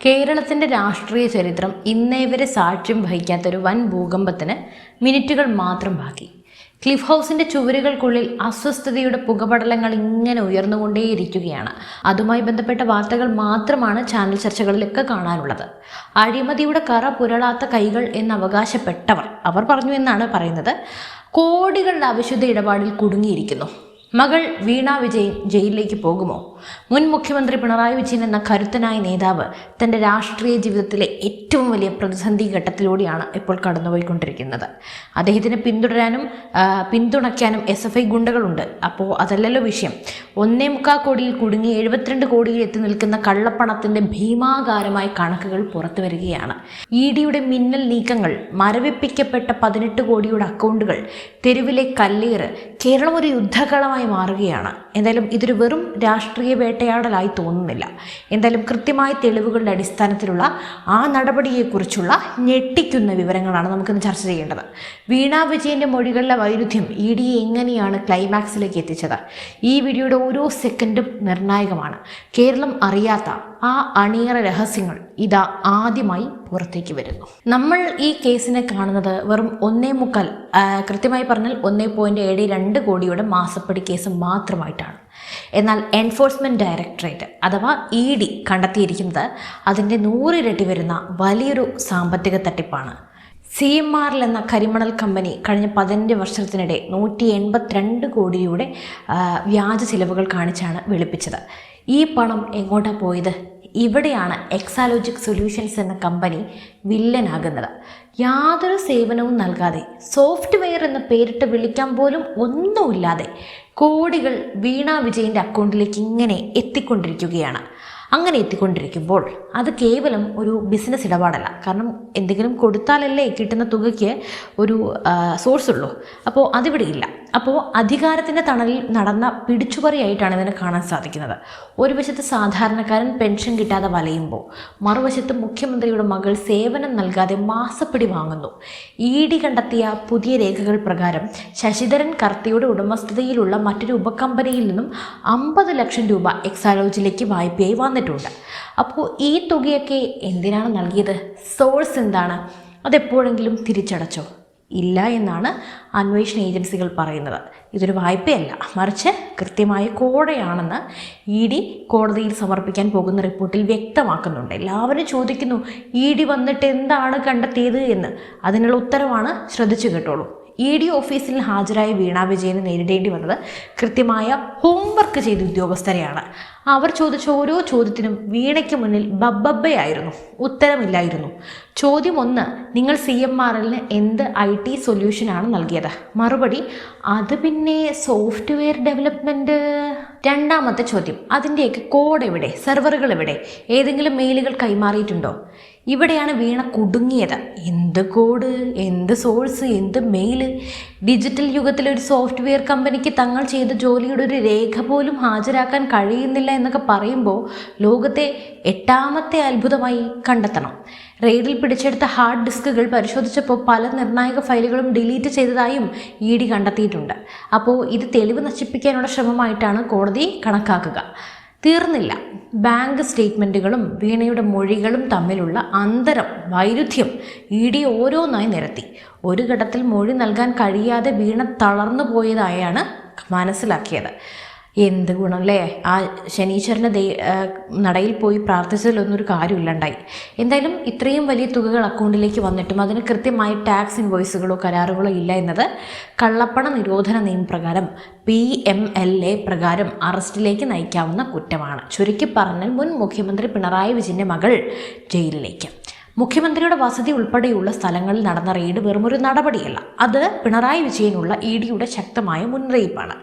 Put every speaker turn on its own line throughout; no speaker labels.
കേരളത്തിൻ്റെ രാഷ്ട്രീയ ചരിത്രം ഇന്നേ വരെ സാക്ഷ്യം വഹിക്കാത്തൊരു വൻ ഭൂകമ്പത്തിന് മിനിറ്റുകൾ മാത്രം ബാക്കി. ക്ലിഫ് ഹൗസിൻ്റെ ചുവരുകൾക്കുള്ളിൽ അസ്വസ്ഥതയുടെ പുകപടലങ്ങൾ ഇങ്ങനെ ഉയർന്നുകൊണ്ടേയിരിക്കുകയാണ്. അതുമായി ബന്ധപ്പെട്ട വാർത്തകൾ മാത്രമാണ് ചാനൽ ചർച്ചകളിലൊക്കെ കാണാനുള്ളത്. അഴിമതിയുടെ കറ പുരളാത്ത കൈകൾ എന്ന് അവകാശപ്പെട്ടവർ പറഞ്ഞു എന്നാണ് പറയുന്നത്. കോടികളുടെ അവിശുദ്ധ ഇടപാടിൽ കുടുങ്ങിയിരിക്കുന്നു. മകൾ വീണ വിജയൻ ജയിലിലേക്ക് പോകുമോ? മുൻ മുഖ്യമന്ത്രി പിണറായി വിജയൻ എന്ന കരുത്തനായ നേതാവ് തൻ്റെ രാഷ്ട്രീയ ജീവിതത്തിലെ ഏറ്റവും വലിയ പ്രതിസന്ധി ഘട്ടത്തിലൂടെയാണ് ഇപ്പോൾ കടന്നുപോയിക്കൊണ്ടിരിക്കുന്നത്. അദ്ദേഹത്തിനെ പിന്തുണയ്ക്കാനും SFI ഗുണ്ടകളുണ്ട്. അപ്പോൾ അതല്ലല്ലോ വിഷയം. 1.25 കോടിയിൽ കുടുങ്ങി 72 കോടിയിൽ എത്തി നിൽക്കുന്ന കള്ളപ്പണത്തിൻ്റെ ഭീമാകാരമായ കണക്കുകൾ പുറത്തു വരികയാണ്. EDയുടെ മിന്നൽ നീക്കങ്ങൾ, മരവിപ്പിക്കപ്പെട്ട 18 കോടിയുടെ അക്കൗണ്ടുകൾ, തെരുവിലെ കല്ലേറ്, കേരളം ഒരു യുദ്ധകളമായി മാറുകയാണ്. എന്തായാലും ഇതൊരു വെറും രാഷ്ട്രീയ വേട്ടയാടലായി തോന്നുന്നില്ല. എന്തായാലും കൃത്യമായ തെളിവുകളുടെ അടിസ്ഥാനത്തിലുള്ള ആ നടപടിയെക്കുറിച്ചുള്ള ഞെട്ടിക്കുന്ന വിവരങ്ങളാണ് നമുക്കിന്ന് ചർച്ച ചെയ്യേണ്ടത്. വീണ വിജയൻ്റെ മൊഴികളിലെ വൈരുദ്ധ്യം EDയെ എങ്ങനെയാണ് ക്ലൈമാക്സിലേക്ക് എത്തിച്ചത്? ഈ വീഡിയോയുടെ ഓരോ സെക്കൻഡും നിർണായകമാണ്. കേരളം അറിയാത്ത ആ അണിയറ രഹസ്യങ്ങൾ ഇതാ ആദ്യമായി പുറത്തേക്ക് വരുന്നു. നമ്മൾ ഈ കേസിനെ കാണുന്നത് വെറും 1.25, കൃത്യമായി പറഞ്ഞാൽ 1.72 കോടിയുടെ മാസപ്പടി കേസ് മാത്രമായിട്ടാണ്. എന്നാൽ എൻഫോഴ്സ്മെൻറ്റ് ഡയറക്ടറേറ്റ് അഥവാ ED കണ്ടെത്തിയിരിക്കുന്നത് അതിൻ്റെ 100 ഇരട്ടി വരുന്ന വലിയൊരു സാമ്പത്തിക തട്ടിപ്പാണ്. CMRL എന്ന കരിമണൽ കമ്പനി കഴിഞ്ഞ 15 വർഷത്തിനിടെ 182 കോടിയുടെ വ്യാജ ചിലവുകൾ കാണിച്ചാണ് വെളുപ്പിച്ചത്. ഈ പണം എങ്ങോട്ടാണ് പോയത്? ഇവിടെയാണ് എക്സാലോജിക് സൊല്യൂഷൻസ് എന്ന കമ്പനി വില്ലനാകുന്നത്. യാതൊരു സേവനവും നൽകാതെ, സോഫ്റ്റ്വെയർ എന്ന് പേരിട്ട് വിളിക്കാൻ പോലും ഒന്നുമില്ലാതെ കോടികൾ വീണ വിജയൻ്റെ അക്കൗണ്ടിലേക്ക് ഇങ്ങനെ എത്തിക്കൊണ്ടിരിക്കുകയാണ്. അങ്ങനെ എത്തിക്കൊണ്ടിരിക്കുമ്പോൾ അത് കേവലം ഒരു ബിസിനസ് ഇടപാടല്ല. കാരണം എന്തെങ്കിലും കൊടുത്താലല്ലേ കിട്ടുന്ന തുകയ്ക്ക് ഒരു സോഴ്സ് ഉള്ളൂ. അപ്പോൾ അതിവിടെ ഇല്ല. അപ്പോൾ അധികാരത്തിൻ്റെ തണലിൽ നടന്ന പിടിച്ചുപറിയായിട്ടാണ് ഇതിനെ കാണാൻ സാധിക്കുന്നത്. ഒരു വശത്ത് സാധാരണക്കാരൻ പെൻഷൻ കിട്ടാതെ വലയുമ്പോൾ, മറുവശത്ത് മുഖ്യമന്ത്രിയുടെ മകൾ സേവനം നൽകാതെ മാസപ്പടി വാങ്ങുന്നു. ED കണ്ടെത്തിയ പുതിയ രേഖകൾ പ്രകാരം ശശിധരൻ കർത്തിയുടെ ഉടമസ്ഥതയിലുള്ള മറ്റൊരു ഉപകമ്പനിയിൽ നിന്നും 50 ലക്ഷം രൂപ എക്സാലോജിലേക്ക് വായ്പയായി വന്നിട്ടുണ്ട്. അപ്പോൾ ഈ തുകയൊക്കെ എന്തിനാണ് നൽകിയത്? സോഴ്സ് എന്താണ്? അതെപ്പോഴെങ്കിലും തിരിച്ചടച്ചോ? ഇല്ല എന്നാണ് അന്വേഷണ ഏജൻസികൾ പറയുന്നത്. ഇതൊരു വായ്പയല്ല, മറിച്ച് കൃത്യമായ കോഴയാണെന്ന് ED കോടതിയിൽ സമർപ്പിക്കാൻ പോകുന്ന റിപ്പോർട്ടിൽ വ്യക്തമാക്കുന്നുണ്ട്. എല്ലാവരും ചോദിക്കുന്നു ED വന്നിട്ട് എന്താണ് കണ്ടെത്തിയത് എന്ന്. അതിനുള്ള ഉത്തരവാണ്, ശ്രദ്ധിച്ചു കേട്ടോളൂ. ED ഓഫീസിൽ ഹാജരായ വീണ വിജയന് നേരിടേണ്ടി വന്നത് കൃത്യമായ ഹോംവർക്ക് ചെയ്ത ഉദ്യോഗസ്ഥരെയാണ്. അവർ ചോദിച്ച ഓരോ ചോദ്യത്തിനും വീണയ്ക്ക് മുന്നിൽ ബബ്ബബ്ബയായിരുന്നു, ഉത്തരമില്ലായിരുന്നു. ചോദ്യം 1, നിങ്ങൾ CMRLന് എന്ത് IT സൊല്യൂഷനാണ് നൽകിയത്? മറുപടി, അത് പിന്നെ സോഫ്റ്റ്വെയർ ഡെവലപ്മെൻറ്റ്. രണ്ടാമത്തെ ചോദ്യം, അതിൻ്റെയൊക്കെ കോഡ് എവിടെ? സെർവറുകൾ എവിടെ? ഏതെങ്കിലും മെയിലുകൾ കൈമാറിയിട്ടുണ്ടോ? ഇവിടെയാണ് വീണ കുടുങ്ങിയത്. എന്ത് കോഡ്, എന്ത് സോഴ്സ്, എന്ത് മെയിൽ? ഡിജിറ്റൽ യുഗത്തിലെ ഒരു സോഫ്റ്റ്വെയർ കമ്പനിക്ക് തങ്ങൾ ചെയ്ത ജോലിയുടെ ഒരു രേഖ പോലും ഹാജരാക്കാൻ കഴിയുന്നില്ല എന്നൊക്കെ പറയുമ്പോൾ ലോകത്തെ 8ാമത്തെ അത്ഭുതമായി കണ്ടെത്തണം. റെയ്ഡിൽ പിടിച്ചെടുത്ത ഹാർഡ് ഡിസ്കുകൾ പരിശോധിച്ചപ്പോൾ പല നിർണായക ഫയലുകളും ഡിലീറ്റ് ചെയ്തതായും ED കണ്ടെത്തിയിട്ടുണ്ട്. അപ്പോൾ ഇത് തെളിവ് നശിപ്പിക്കാനുള്ള ശ്രമമായിട്ടാണ് കോടതി കണക്കാക്കുക. തീർന്നില്ല. ബാങ്ക് സ്റ്റേറ്റ്മെൻറ്റുകളും വീണയുടെ മൊഴികളും തമ്മിലുള്ള അന്തരം, വൈരുദ്ധ്യം ED ഓരോന്നായി നിരത്തി. ഒരു ഘട്ടത്തിൽ മൊഴി നൽകാൻ കഴിയാതെ വീണ തളർന്നു പോയതായാണ് മനസ്സിലാക്കിയത്. എന്ത് ഗുണമല്ലേ, ആ ശനീശ്വരൻ്റെ നടയിൽ പോയി പ്രാർത്ഥിച്ചതിലൊന്നൊരു കാര്യമില്ലാണ്ടായി. എന്തായാലും ഇത്രയും വലിയ തുകകൾ അക്കൗണ്ടിലേക്ക് വന്നിട്ടും അതിന് കൃത്യമായി ടാക്സ് ഇൻവോയ്സുകളോ കരാറുകളോ ഇല്ല എന്നത് കള്ളപ്പണ നിരോധന നിയമപ്രകാരം PMLA പ്രകാരം അറസ്റ്റിലേക്ക് നയിക്കാവുന്ന കുറ്റമാണ്. ചുരുക്കി പറഞ്ഞാൽ മുൻ മുഖ്യമന്ത്രി പിണറായി വിജയൻ്റെ മകൾ ജയിലിലേക്ക്. മുഖ്യമന്ത്രിയുടെ വസതി ഉൾപ്പെടെയുള്ള സ്ഥലങ്ങളിൽ നടന്ന റെയ്ഡ് വെറുമൊരു നടപടിയല്ല, അത് പിണറായി വിജയനുള്ള EDയുടെ ശക്തമായ മുന്നറിയിപ്പാണ്.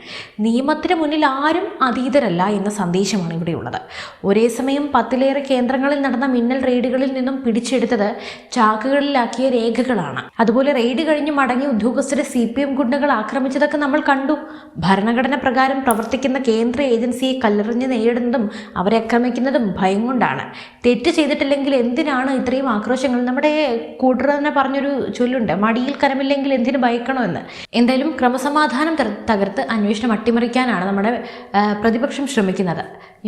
നിയമത്തിന് മുന്നിൽ ആരും അതീതരല്ല എന്ന സന്ദേശമാണ് ഇവിടെയുള്ളത്. ഒരേ സമയം 10ലേറെ കേന്ദ്രങ്ങളിൽ നടന്ന മിന്നൽ റെയ്ഡുകളിൽ നിന്നും പിടിച്ചെടുത്തത് ചാക്കുകളിലാക്കിയ രേഖകളാണ്. അതുപോലെ റെയ്ഡ് കഴിഞ്ഞ് മടങ്ങിയ ഉദ്യോഗസ്ഥരെ CPM ഗുണ്ടകൾ ആക്രമിച്ചതൊക്കെ നമ്മൾ കണ്ടു. ഭരണഘടന പ്രകാരം പ്രവർത്തിക്കുന്ന കേന്ദ്ര ഏജൻസിയെ കല്ലെറിഞ്ഞ് നേരിടുന്നതും അവരെ ആക്രമിക്കുന്നതും ഭയം കൊണ്ടാണ്. തെറ്റ് ചെയ്തിട്ടില്ലെങ്കിൽ എന്തിനാണ് ഇത്രയും ആക്രോശങ്ങൾ. നമ്മുടെ കൂട്ടർ തന്നെ പറഞ്ഞൊരു ചൊല്ലുണ്ട്, മടിയിൽ കരമില്ലെങ്കിൽ എന്തിനു ഭയക്കണോ എന്ന്. എന്തായാലും ക്രമസമാധാനം തകർത്ത് അന്വേഷണം അട്ടിമറിക്കാനാണ് നമ്മുടെ പ്രതിപക്ഷം ശ്രമിക്കുന്നത്.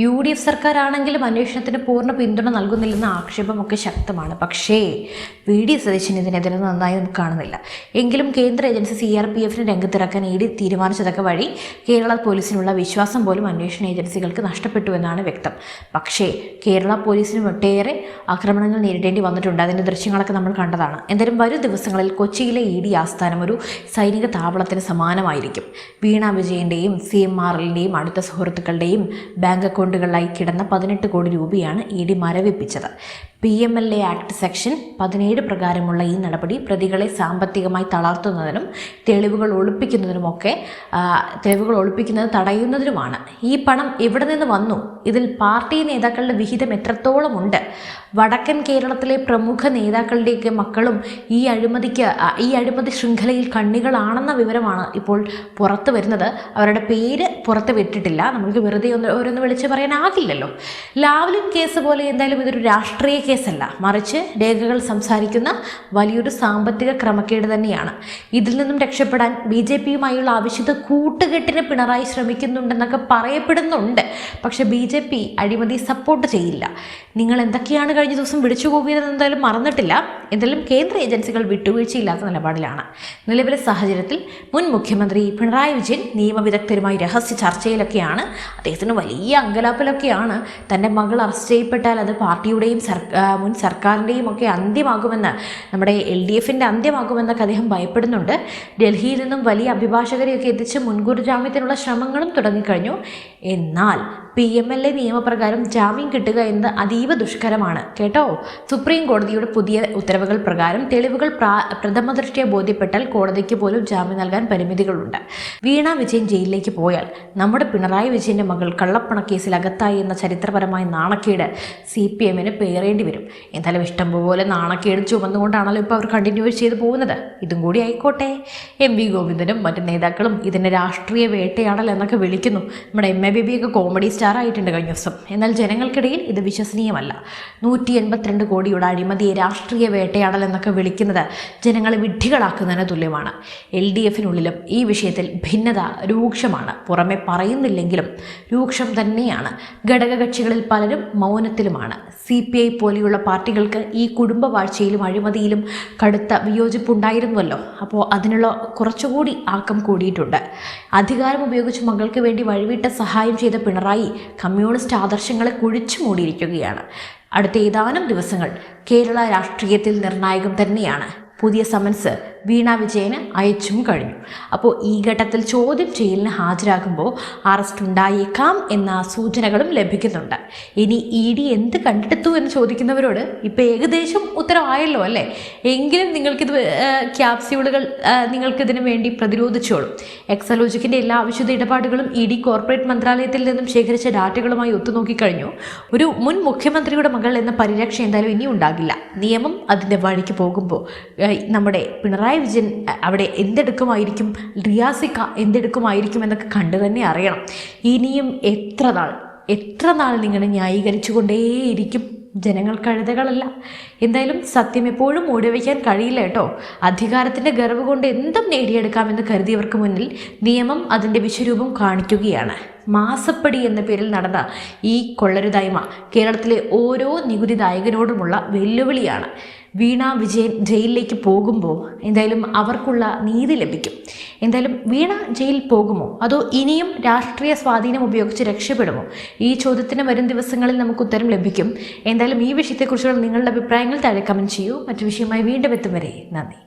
UDF സർക്കാരാണെങ്കിലും അന്വേഷണത്തിന് പൂർണ്ണ പിന്തുണ നൽകുന്നില്ലെന്ന ആക്ഷേപമൊക്കെ ശക്തമാണ്. പക്ഷേ VD സതീശൻ ഇതിനെതിരെ നന്നായി നമുക്ക് കാണുന്നില്ല. എങ്കിലും കേന്ദ്ര ഏജൻസി CRPFനെ രംഗത്തിറക്കാൻ ED തീരുമാനിച്ചതൊക്കെ വഴി കേരള പോലീസിനുള്ള വിശ്വാസം പോലും അന്വേഷണ ഏജൻസികൾക്ക് നഷ്ടപ്പെട്ടു എന്നാണ് വ്യക്തം. പക്ഷേ കേരള പോലീസിനും ഒട്ടേറെ ആക്രമണങ്ങൾ നേരിടേണ്ടി വന്നിട്ടുണ്ട്. അതിൻ്റെ ദൃശ്യങ്ങളൊക്കെ നമ്മൾ കണ്ടതാണ്. എന്തായാലും വരും ദിവസങ്ങളിൽ കൊച്ചിയിലെ ED ആസ്ഥാനം ഒരു സൈനിക താവളത്തിന് സമാനമായിരിക്കും. വീണ വിജയൻ്റെയും CMRLൻ്റെയും അടുത്ത സുഹൃത്തുക്കളുടെയും ബാങ്ക് അക്കൗണ്ടുകളിലായി കിടന്ന 18 കോടി രൂപയാണ് ED മരവിപ്പിച്ചത്. PMLA ആക്ട് സെക്ഷൻ 17 പ്രകാരമുള്ള ഈ നടപടി പ്രതികളെ സാമ്പത്തികമായി തളർത്തുന്നതിനും തെളിവുകൾ ഒളിപ്പിക്കുന്നത് തടയുന്നതിനുമാണ്. ഈ പണം എവിടെ നിന്ന് വന്നു? ഇതിൽ പാർട്ടി നേതാക്കളുടെ വിഹിതം എത്രത്തോളം ഉണ്ട്? വടക്കൻ കേരളത്തിലെ പ്രമുഖ നേതാക്കളുടെയൊക്കെ മക്കളും ഈ അഴിമതി ശൃംഖലയിൽ കണ്ണികളാണെന്ന വിവരമാണ് ഇപ്പോൾ പുറത്തു വരുന്നത്. അവരുടെ പേര് പുറത്ത് വിട്ടിട്ടില്ല. നമുക്ക് വെറുതെ ഓരോന്ന് വിളിച്ച് പറയാനാകില്ലല്ലോ. ലാവ്ലിൻ കേസ് പോലെ എന്തായാലും ഇതൊരു രാഷ്ട്രീയ കേസല്ല, മറിച്ച് രേഖകൾ സംസാരിക്കുന്ന വലിയൊരു സാമ്പത്തിക ക്രമക്കേട് തന്നെയാണ്. ഇതിൽ നിന്നും രക്ഷപ്പെടാൻ BJPയുമായുള്ള ആവശ്യത കൂട്ടുകെട്ടിന് പിണറായി ശ്രമിക്കുന്നുണ്ടെന്നൊക്കെ പറയപ്പെടുന്നുണ്ട്. പക്ഷെ BJP അഴിമതി സപ്പോർട്ട് ചെയ്യില്ല. നിങ്ങൾ എന്തൊക്കെയാണ് കഴിഞ്ഞ ദിവസം വിളിച്ചുകൂവിയതെന്ന് എന്തായാലും മറന്നിട്ടില്ല. എന്തായാലും കേന്ദ്ര ഏജൻസികൾ വിട്ടുവീഴ്ചയില്ലാത്ത നിലപാടിലാണ്. നിലവിലെ സാഹചര്യത്തിൽ മുൻ മുഖ്യമന്ത്രി പിണറായി വിജയൻ നിയമവിദഗ്ധരുമായി രഹസ്യ ചർച്ചയിലൊക്കെയാണ്. അദ്ദേഹത്തിന് വലിയ അങ്കലാപ്പിലൊക്കെയാണ്. തൻ്റെ മകൾ അറസ്റ്റ് ചെയ്യപ്പെട്ടാൽ അത് പാർട്ടിയുടെയും മുൻ സർക്കാരിൻ്റെയും ഒക്കെ അന്ത്യമാകുമെന്ന്, നമ്മുടെ LDFൻ്റെ അന്ത്യമാകുമെന്നൊക്കെ അദ്ദേഹം ഭയപ്പെടുന്നുണ്ട്. ഡൽഹിയിൽ നിന്നും വലിയ അഭിഭാഷകരെയൊക്കെ എത്തിച്ച് മുൻകൂർ ജാമ്യത്തിനുള്ള ശ്രമങ്ങളും തുടങ്ങിക്കഴിഞ്ഞു. എന്നാൽ PMLA നിയമപ്രകാരം ജാമ്യം കിട്ടുക എന്നത് അതീവ ദുഷ്കരമാണ് കേട്ടോ. സുപ്രീം കോടതിയുടെ പുതിയ ഉത്തരവുകൾ പ്രകാരം തെളിവുകൾ പ്രഥമദൃഷ്ട്യാ ബോധ്യപ്പെട്ടാൽ കോടതിക്ക് പോലും ജാമ്യം നൽകാൻ പരിമിതികളുണ്ട്. വീണ വിജയൻ ജയിലിലേക്ക് പോയാൽ നമ്മുടെ പിണറായി വിജയൻ്റെ മകൾ കള്ളപ്പണക്കേസിൽ അകത്തായി എന്ന ചരിത്രപരമായ നാണക്കേട് CPMന് പേറേണ്ടി വരും. എന്തായാലും ഇഷ്ടംപോലെ നാണക്കേട് ചുമന്നുകൊണ്ടാണല്ലോ ഇപ്പോൾ അവർ കണ്ടിന്യൂ ചെയ്ത് പോകുന്നത്. ഇതും കൂടി ആയിക്കോട്ടെ. MV ഗോവിന്ദനും മറ്റു നേതാക്കളും ഇതിനെ രാഷ്ട്രീയ വേട്ടയാടൽ എന്നൊക്കെ വിളിക്കുന്നു. നമ്മുടെ MA ബേബിയൊക്കെ കോമഡി സ്റ്റാർ ആയിട്ടുണ്ട് കഴിഞ്ഞ ദിവസം. എന്നാൽ ജനങ്ങൾക്കിടയിൽ ഇത് വിശ്വസനീയമല്ല. 182 കോടിയുടെ അഴിമതിയെ രാഷ്ട്രീയ വേട്ടയാടൽ എന്നൊക്കെ വിളിക്കുന്നത് ജനങ്ങളെ വിഡ്ഢികളാക്കുന്നതിന് തുല്യമാണ്. LDFനുള്ളിലും ഈ വിഷയത്തിൽ ഭിന്നത രൂക്ഷമാണ്. പുറമെ പറയുന്നില്ലെങ്കിലും രൂക്ഷം തന്നെയാണ്. ഘടകകക്ഷികളിൽ പലരും മൗനത്തിലുമാണ്. CPI പോലെയുള്ള പാർട്ടികൾക്ക് ഈ കുടുംബവാഴ്ചയിലും അഴിമതിയിലും കടുത്ത വിയോജിപ്പുണ്ടായിരുന്നുവല്ലോ. അപ്പോൾ അതിനുള്ള കുറച്ചുകൂടി ആക്കം കൂടിയിട്ടുണ്ട്. അധികാരം ഉപയോഗിച്ച് മകൾക്ക് വേണ്ടി വഴിവിട്ട സഹായം ചെയ്ത പിണറായി കമ്മ്യൂണിസ്റ്റ് ആദർശങ്ങളെ കുഴിച്ചു മൂടിയിരിക്കുകയാണ്. അടുത്ത ഏതാനും ദിവസങ്ങൾ കേരള രാഷ്ട്രീയത്തിൽ നിർണായകം തന്നെയാണ്. പുതിയ സമൻസ് വീണ വിജയന് അയച്ചും കഴിഞ്ഞു. അപ്പോൾ ഈ ഘട്ടത്തിൽ ചോദ്യം ചെയ്യലിന് ഹാജരാകുമ്പോൾ അറസ്റ്റ് ഉണ്ടായേക്കാം എന്ന സൂചനകളും ലഭിക്കുന്നുണ്ട്. ഇനി ED എന്ത് കണ്ടെടുത്തു എന്ന് ചോദിക്കുന്നവരോട് ഇപ്പോൾ ഏകദേശം ഉത്തരവായല്ലോ അല്ലേ? എങ്കിലും നിങ്ങൾക്കിത് ക്യാപ്സ്യൂളുകൾ നിങ്ങൾക്കിതിനു വേണ്ടി പ്രതിരോധിച്ചോളും. എക്സലോജിക്കിൻ്റെ എല്ലാ ആവശ്യത ഇടപാടുകളും ED കോർപ്പറേറ്റ് മന്ത്രാലയത്തിൽ നിന്നും ശേഖരിച്ച ഡാറ്റകളുമായി ഒത്തുനോക്കിക്കഴിഞ്ഞു. ഒരു മുൻ മുഖ്യമന്ത്രിയുടെ മകൾ എന്ന പരിരക്ഷ എന്തായാലും ഇനി ഉണ്ടാകില്ല. നിയമം അതിൻ്റെ വഴിക്ക് പോകുമ്പോൾ നമ്മുടെ പിണറായി വിജയൻ അവിടെ എന്തെടുക്കുമായിരിക്കും, റിയാസിക്ക എന്തെടുക്കുമായിരിക്കും എന്നൊക്കെ കണ്ടു തന്നെ അറിയണം. ഇനിയും എത്ര നാൾ നിങ്ങൾ ന്യായീകരിച്ചു കൊണ്ടേയിരിക്കും? ജനങ്ങൾ കഴുതകളല്ല. എന്തായാലും സത്യം എപ്പോഴും മൂടിവയ്ക്കാൻ കഴിയില്ല കേട്ടോ. അധികാരത്തിൻ്റെ ഗർവ് കൊണ്ട് എന്തും നേടിയെടുക്കാമെന്ന് കരുതിയവർക്ക് മുന്നിൽ നിയമം അതിൻ്റെ വിശ്വരൂപം കാണിക്കുകയാണ്. മാസപ്പടി എന്ന പേരിൽ നടന്ന ഈ കൊള്ളരുതായ്മ കേരളത്തിലെ ഓരോ നികുതിദായകനോടുമുള്ള വെല്ലുവിളിയാണ്. വീണ വിജയൻ ജയിലിലേക്ക് പോകുമ്പോൾ എന്തായാലും അവർക്കുള്ള നീതി ലഭിക്കും. എന്തായാലും വീണ ജയിലിൽ പോകുമോ അതോ ഇനിയും രാഷ്ട്രീയ സ്വാധീനം ഉപയോഗിച്ച് രക്ഷപ്പെടുമോ? ഈ ചോദ്യത്തിന് വരും ദിവസങ്ങളിൽ നമുക്ക് ഉത്തരം ലഭിക്കും. എന്തായാലും ഈ വിഷയത്തെക്കുറിച്ചുള്ള നിങ്ങളുടെ അഭിപ്രായങ്ങൾ താഴെ കമൻറ്റ് ചെയ്യൂ. മറ്റു വിഷയമായി വീണ്ടും എത്തും വരെ നന്ദി.